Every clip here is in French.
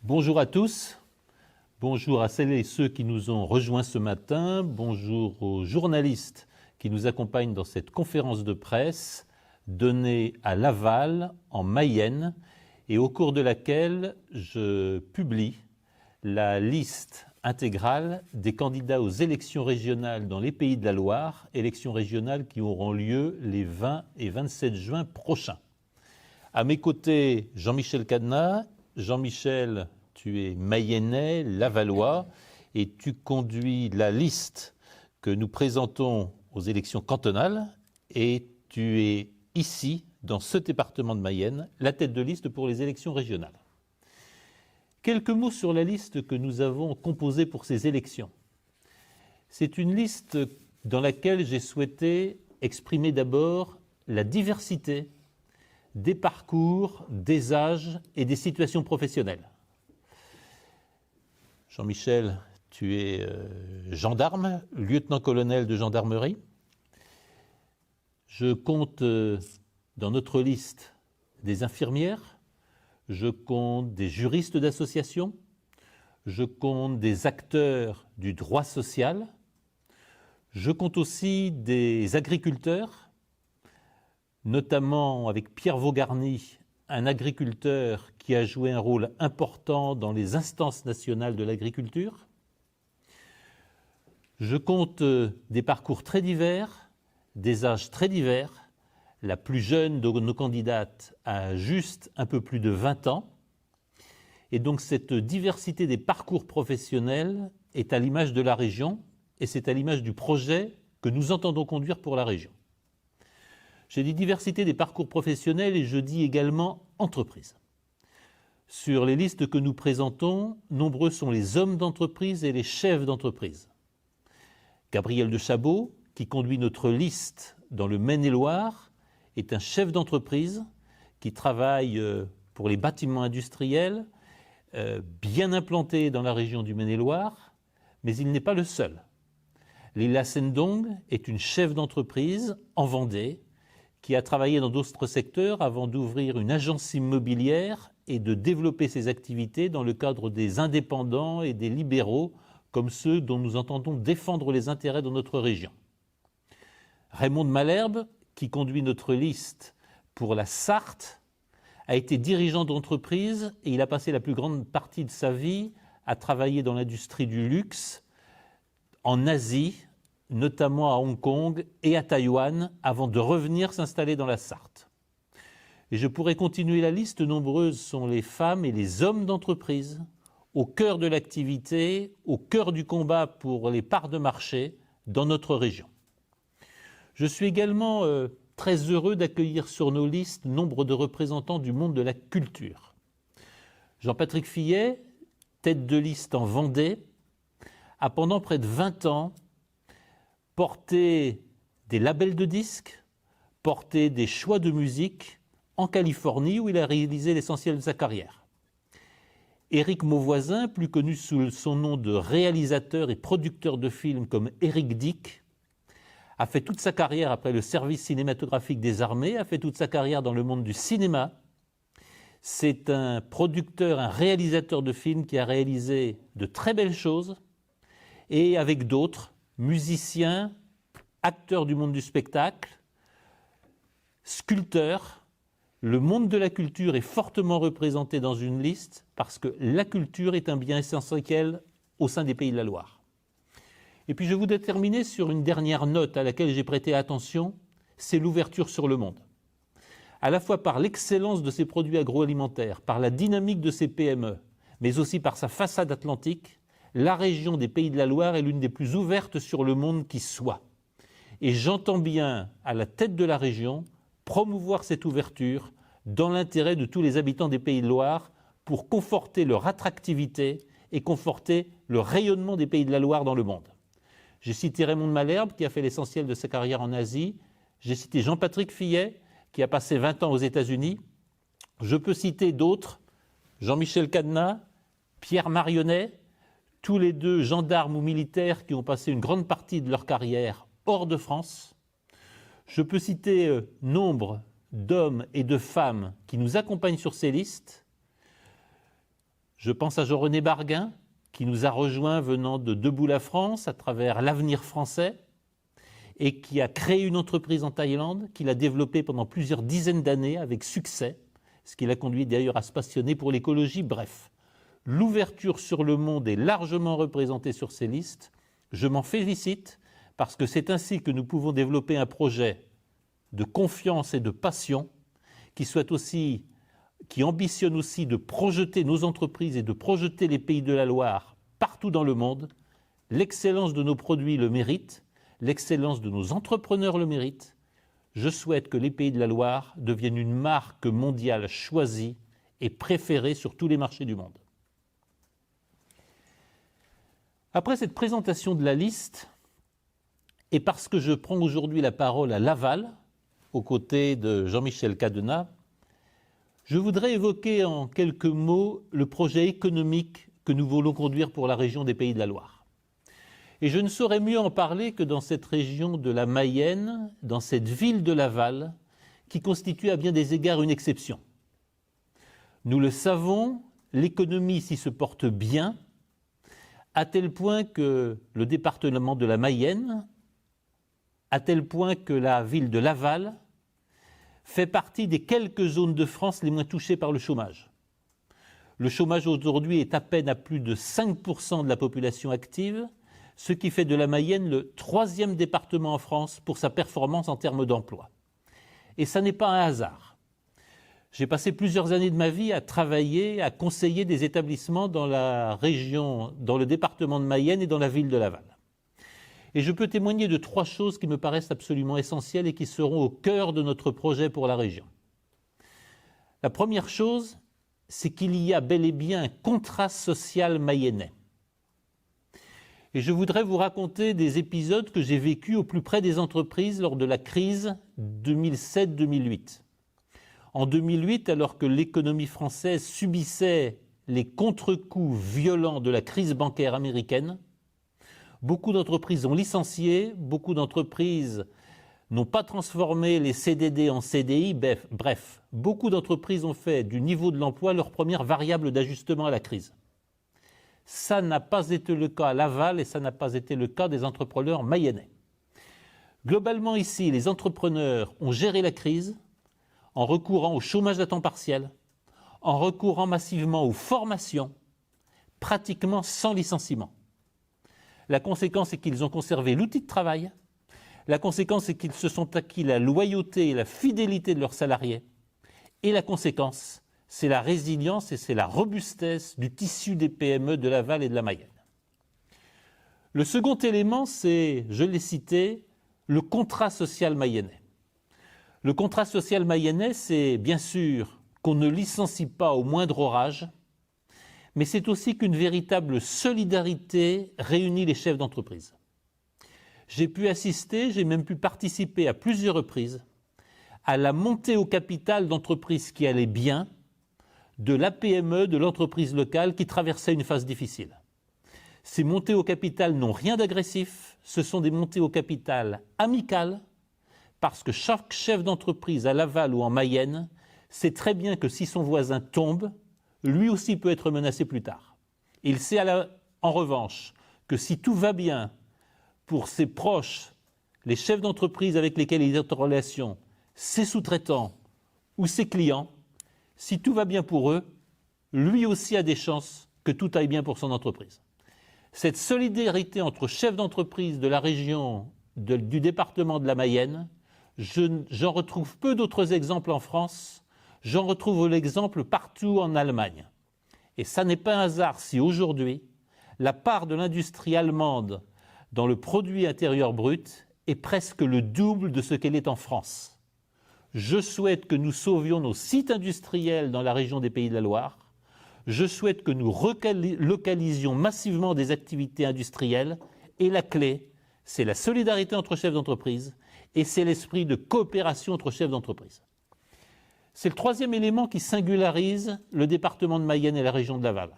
Bonjour à tous, bonjour à celles et ceux qui nous ont rejoints ce matin, bonjour aux journalistes qui nous accompagnent dans cette conférence de presse donnée à Laval, en Mayenne, et au cours de laquelle je publie la liste intégrale des candidats aux élections régionales dans les Pays de la Loire, élections régionales qui auront lieu les 20 et 27 juin prochains. À mes côtés, Jean-Michel Cadenat. Jean-Michel, tu es mayennais, lavallois, et tu conduis la liste que nous présentons aux élections cantonales, et tu es ici, dans ce département de Mayenne, la tête de liste pour les élections régionales. Quelques mots sur la liste que nous avons composée pour ces élections. C'est une liste dans laquelle j'ai souhaité exprimer d'abord la diversité des parcours, des âges et des situations professionnelles. Jean-Michel, tu es gendarme, lieutenant-colonel de gendarmerie. Je compte dans notre liste des infirmières, je compte des juristes d'association, je compte des acteurs du droit social, je compte aussi des agriculteurs, notamment avec Pierre Vaugarny, un agriculteur qui a joué un rôle important dans les instances nationales de l'agriculture. Je compte des parcours très divers, des âges très divers. La plus jeune de nos candidates a juste un peu plus de 20 ans. Et donc cette diversité des parcours professionnels est à l'image de la région et c'est à l'image du projet que nous entendons conduire pour la région. J'ai dit diversité des parcours professionnels et je dis également entreprise. Sur les listes que nous présentons, nombreux sont les hommes d'entreprise et les chefs d'entreprise. Gabriel de Chabot, qui conduit notre liste dans le Maine-et-Loire, est un chef d'entreprise qui travaille pour les bâtiments industriels, bien implanté dans la région du Maine-et-Loire, mais il n'est pas le seul. Lila Sendong est une chef d'entreprise en Vendée, qui a travaillé dans d'autres secteurs avant d'ouvrir une agence immobilière et de développer ses activités dans le cadre des indépendants et des libéraux, comme ceux dont nous entendons défendre les intérêts de notre région. Raymond de Malherbe, qui conduit notre liste pour la Sarthe, a été dirigeant d'entreprise et il a passé la plus grande partie de sa vie à travailler dans l'industrie du luxe en Asie, notamment à Hong Kong et à Taïwan, avant de revenir s'installer dans la Sarthe. Et je pourrais continuer la liste, nombreuses sont les femmes et les hommes d'entreprise, au cœur de l'activité, au cœur du combat pour les parts de marché dans notre région. Je suis également très heureux d'accueillir sur nos listes nombre de représentants du monde de la culture. Jean-Patrick Fillet, tête de liste en Vendée, a pendant près de 20 ans porté des labels de disques, porté des choix de musique en Californie où il a réalisé l'essentiel de sa carrière. Éric Mauvoisin, plus connu sous son nom de réalisateur et producteur de films comme Éric Dick, a fait toute sa carrière après le service cinématographique des armées, a fait toute sa carrière dans le monde du cinéma. C'est un producteur, un réalisateur de films qui a réalisé de très belles choses et avec d'autres, musiciens, acteurs du monde du spectacle, sculpteurs. Le monde de la culture est fortement représenté dans une liste parce que la culture est un bien essentiel au sein des Pays de la Loire. Et puis je voudrais terminer sur une dernière note à laquelle j'ai prêté attention, c'est l'ouverture sur le monde. À la fois par l'excellence de ses produits agroalimentaires, par la dynamique de ses PME, mais aussi par sa façade atlantique, la région des Pays de la Loire est l'une des plus ouvertes sur le monde qui soit. Et j'entends bien, à la tête de la région, promouvoir cette ouverture dans l'intérêt de tous les habitants des Pays de Loire pour conforter leur attractivité et conforter le rayonnement des Pays de la Loire dans le monde. J'ai cité Raymond de Malherbe, qui a fait l'essentiel de sa carrière en Asie. J'ai cité Jean-Patrick Fillet, qui a passé 20 ans aux États-Unis. Je peux citer d'autres, Jean-Michel Cadenat, Pierre Marionnet, tous les deux gendarmes ou militaires qui ont passé une grande partie de leur carrière hors de France. Je peux citer nombre d'hommes et de femmes qui nous accompagnent sur ces listes. Je pense à Jean-René Barguin, qui nous a rejoints venant de Debout la France à travers l'Avenir français et qui a créé une entreprise en Thaïlande qu'il a développée pendant plusieurs dizaines d'années avec succès, ce qui l'a conduit d'ailleurs à se passionner pour l'écologie. Bref, l'ouverture sur le monde est largement représentée sur ces listes. Je m'en félicite parce que c'est ainsi que nous pouvons développer un projet de confiance et de passion qui ambitionne aussi de projeter nos entreprises et de projeter les Pays de la Loire partout dans le monde. L'excellence de nos produits le mérite, l'excellence de nos entrepreneurs le mérite. Je souhaite que les Pays de la Loire deviennent une marque mondiale choisie et préférée sur tous les marchés du monde. Après cette présentation de la liste, et parce que je prends aujourd'hui la parole à Laval, aux côtés de Jean-Michel Cadena, je voudrais évoquer en quelques mots le projet économique que nous voulons conduire pour la région des Pays de la Loire. Et je ne saurais mieux en parler que dans cette région de la Mayenne, dans cette ville de Laval, qui constitue à bien des égards une exception. Nous le savons, l'économie ici se porte bien, à tel point que le département de la Mayenne, à tel point que la ville de Laval fait partie des quelques zones de France les moins touchées par le chômage. Le chômage aujourd'hui est à peine à plus de 5% de la population active, ce qui fait de la Mayenne le 3e département en France pour sa performance en termes d'emploi. Et ça n'est pas un hasard. J'ai passé plusieurs années de ma vie à travailler, à conseiller des établissements dans la région, dans le département de Mayenne et dans la ville de Laval. Et je peux témoigner de 3 choses qui me paraissent absolument essentielles et qui seront au cœur de notre projet pour la région. La première chose, c'est qu'il y a bel et bien un contrat social mayennais. Et je voudrais vous raconter des épisodes que j'ai vécus au plus près des entreprises lors de la crise 2007-2008. En 2008, alors que l'économie française subissait les contre-coups violents de la crise bancaire américaine, beaucoup d'entreprises ont licencié, beaucoup d'entreprises n'ont pas transformé les CDD en CDI, bref, beaucoup d'entreprises ont fait du niveau de l'emploi leur première variable d'ajustement à la crise. Ça n'a pas été le cas à Laval et ça n'a pas été le cas des entrepreneurs mayennais. Globalement ici, les entrepreneurs ont géré la crise en recourant au chômage à temps partiel, en recourant massivement aux formations, pratiquement sans licenciement. La conséquence est qu'ils ont conservé l'outil de travail. La conséquence est qu'ils se sont acquis la loyauté et la fidélité de leurs salariés. Et la conséquence, c'est la résilience et c'est la robustesse du tissu des PME de Laval et de la Mayenne. Le second élément, c'est, je l'ai cité, le contrat social mayennais. Le contrat social mayennais, c'est bien sûr qu'on ne licencie pas au moindre orage, mais c'est aussi qu'une véritable solidarité réunit les chefs d'entreprise. J'ai pu assister, j'ai même pu participer à plusieurs reprises à la montée au capital d'entreprises qui allaient bien, de la PME, de l'entreprise locale qui traversait une phase difficile. Ces montées au capital n'ont rien d'agressif, ce sont des montées au capital amicales, parce que chaque chef d'entreprise à Laval ou en Mayenne sait très bien que si son voisin tombe, lui aussi peut être menacé plus tard. Il sait en revanche que si tout va bien pour ses proches, les chefs d'entreprise avec lesquels il est en relation, ses sous-traitants ou ses clients, si tout va bien pour eux, lui aussi a des chances que tout aille bien pour son entreprise. Cette solidarité entre chefs d'entreprise de la région, du département de la Mayenne, j'en retrouve peu d'autres exemples en France, j'en retrouve l'exemple partout en Allemagne. Et ça n'est pas un hasard si aujourd'hui, la part de l'industrie allemande dans le produit intérieur brut est presque le double de ce qu'elle est en France. Je souhaite que nous sauvions nos sites industriels dans la région des Pays de la Loire. Je souhaite que nous relocalisions massivement des activités industrielles. Et la clé, c'est la solidarité entre chefs d'entreprise et c'est l'esprit de coopération entre chefs d'entreprise. C'est le troisième élément qui singularise le département de Mayenne et la région de Laval.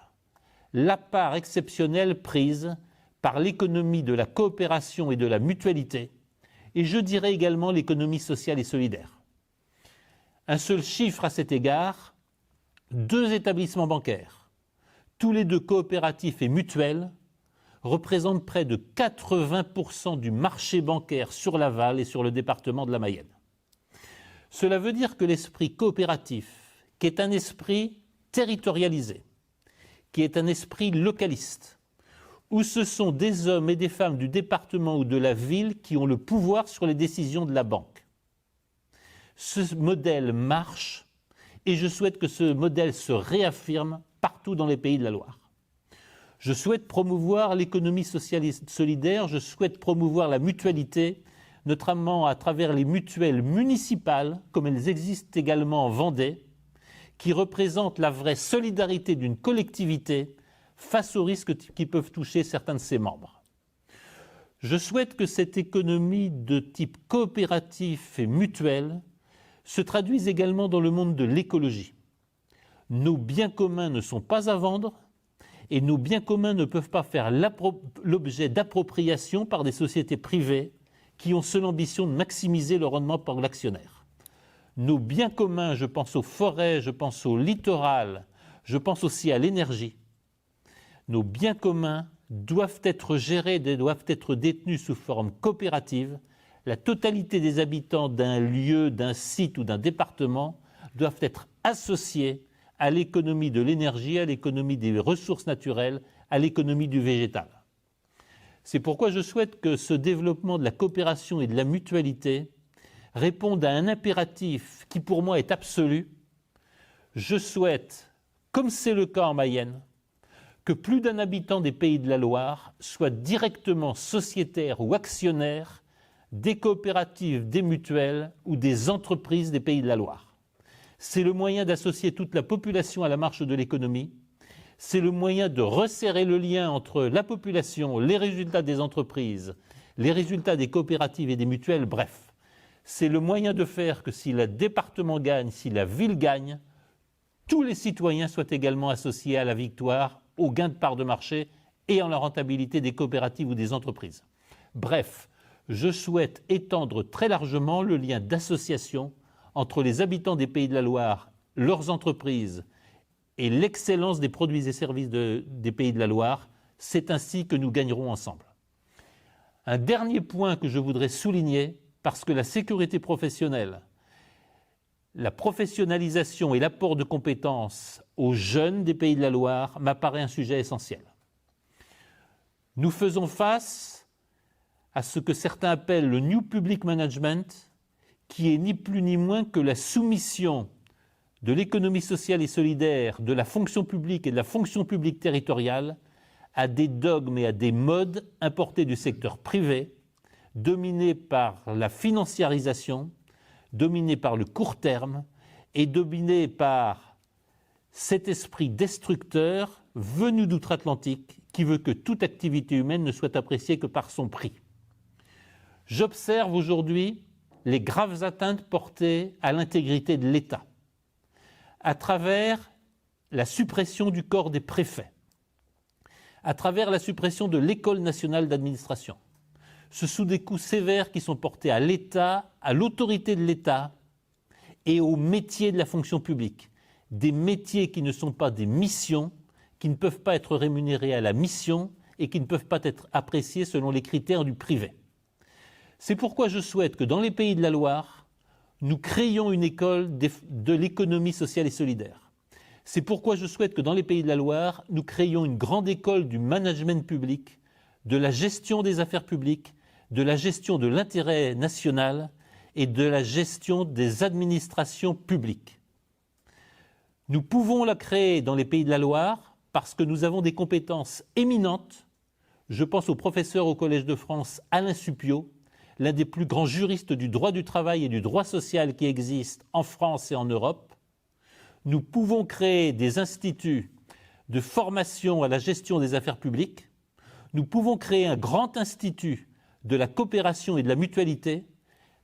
La part exceptionnelle prise par l'économie de la coopération et de la mutualité, et je dirais également l'économie sociale et solidaire. Un seul chiffre à cet égard, 2 établissements bancaires, tous les deux coopératifs et mutuels, représentent près de 80% du marché bancaire sur l'aval et sur le département de la Mayenne. Cela veut dire que l'esprit coopératif, qui est un esprit territorialisé, qui est un esprit localiste, où ce sont des hommes et des femmes du département ou de la ville qui ont le pouvoir sur les décisions de la banque. Ce modèle marche et je souhaite que ce modèle se réaffirme partout dans les pays de la Loire. Je souhaite promouvoir l'économie sociale et solidaire, je souhaite promouvoir la mutualité, notamment à travers les mutuelles municipales, comme elles existent également en Vendée, qui représentent la vraie solidarité d'une collectivité face aux risques qui peuvent toucher certains de ses membres. Je souhaite que cette économie de type coopératif et mutuel se traduise également dans le monde de l'écologie. Nos biens communs ne sont pas à vendre et nos biens communs ne peuvent pas faire l'objet d'appropriation par des sociétés privées qui ont seule ambition de maximiser le rendement par l'actionnaire. Nos biens communs, je pense aux forêts, je pense au littoral, je pense aussi à l'énergie. Nos biens communs doivent être gérés, doivent être détenus sous forme coopérative. La totalité des habitants d'un lieu, d'un site ou d'un département doivent être associés à l'économie de l'énergie, à l'économie des ressources naturelles, à l'économie du végétal. C'est pourquoi je souhaite que ce développement de la coopération et de la mutualité réponde à un impératif qui pour moi est absolu. Je souhaite, comme c'est le cas en Mayenne, que plus d'un habitant des Pays de la Loire soit directement sociétaire ou actionnaire des coopératives, des mutuelles ou des entreprises des Pays de la Loire. C'est le moyen d'associer toute la population à la marche de l'économie. C'est le moyen de resserrer le lien entre la population, les résultats des entreprises, les résultats des coopératives et des mutuelles, bref. C'est le moyen de faire que si le département gagne, si la ville gagne, tous les citoyens soient également associés à la victoire, au gain de part de marché et en la rentabilité des coopératives ou des entreprises. Bref, je souhaite étendre très largement le lien d'association entre les habitants des Pays de la Loire, leurs entreprises et l'excellence des produits et services des Pays de la Loire. C'est ainsi que nous gagnerons ensemble. Un dernier point que je voudrais souligner, parce que la sécurité professionnelle, la professionnalisation et l'apport de compétences aux jeunes des Pays de la Loire m'apparaît un sujet essentiel. Nous faisons face à ce que certains appellent le New Public Management, qui est ni plus ni moins que la soumission de l'économie sociale et solidaire, de la fonction publique et de la fonction publique territoriale à des dogmes et à des modes importés du secteur privé, dominés par la financiarisation, dominés par le court terme et dominés par cet esprit destructeur venu d'outre-Atlantique qui veut que toute activité humaine ne soit appréciée que par son prix. J'observe aujourd'hui les graves atteintes portées à l'intégrité de l'État à travers la suppression du corps des préfets, à travers la suppression de l'École nationale d'administration. Ce sont des coups sévères qui sont portés à l'État, à l'autorité de l'État et aux métiers de la fonction publique. Des métiers qui ne sont pas des missions, qui ne peuvent pas être rémunérés à la mission et qui ne peuvent pas être appréciés selon les critères du privé. C'est pourquoi je souhaite que dans les Pays de la Loire, nous créions une école de l'économie sociale et solidaire. C'est pourquoi je souhaite que dans les Pays de la Loire, nous créions une grande école du management public, de la gestion des affaires publiques, de la gestion de l'intérêt national et de la gestion des administrations publiques. Nous pouvons la créer dans les Pays de la Loire parce que nous avons des compétences éminentes. Je pense au professeur au Collège de France Alain Supiot, l'un des plus grands juristes du droit du travail et du droit social qui existent en France et en Europe. Nous pouvons créer des instituts de formation à la gestion des affaires publiques. Nous pouvons créer un grand institut de la coopération et de la mutualité,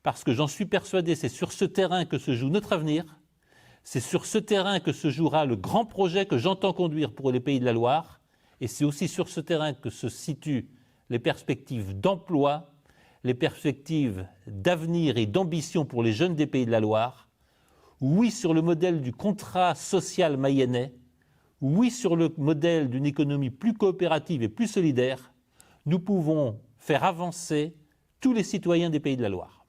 parce que j'en suis persuadé, c'est sur ce terrain que se joue notre avenir, c'est sur ce terrain que se jouera le grand projet que j'entends conduire pour les Pays de la Loire, et c'est aussi sur ce terrain que se situent les perspectives d'emploi, les perspectives d'avenir et d'ambition pour les jeunes des Pays de la Loire. Oui, sur le modèle du contrat social mayennais, oui, sur le modèle d'une économie plus coopérative et plus solidaire, nous pouvons faire avancer tous les citoyens des Pays de la Loire.